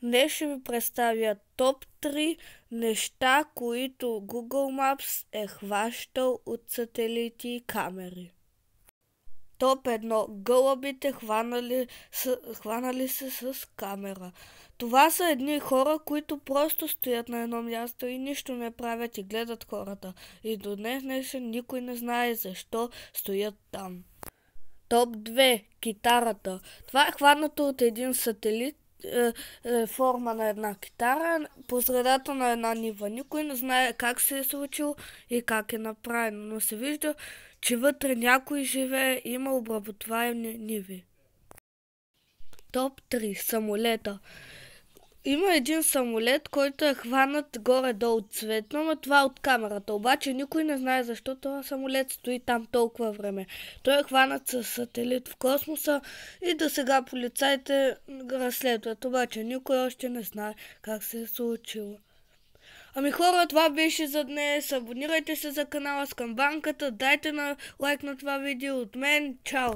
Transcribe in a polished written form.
Днес ще ви представя топ 3 неща, които Google Maps е хващал от сателити и камери. Топ 1. Гълъбите хванали се с камера. Това са едни хора, които просто стоят на едно място и нищо не правят и гледат хората. И до днес никой не знае защо стоят там. Топ 2. Китарата. Това е хванато от един сателит, форма на една китара по средата на една нива. Никой не знае как се е случило и как е направено, но се вижда, че вътре някой живее и има обработваеми ниви. Топ 3. Самолета. Има един самолет, който е хванат горе-долу цветно, но това е от камерата. Обаче никой не знае защо този самолет стои там толкова време. Той е хванат с сателит в космоса и до сега полицаите разследват. Обаче никой още не знае как се е случило. Ами хора, това беше за днес. Абонирайте се за канала с камбанката, дайте на лайк на това видео от мен. Чао!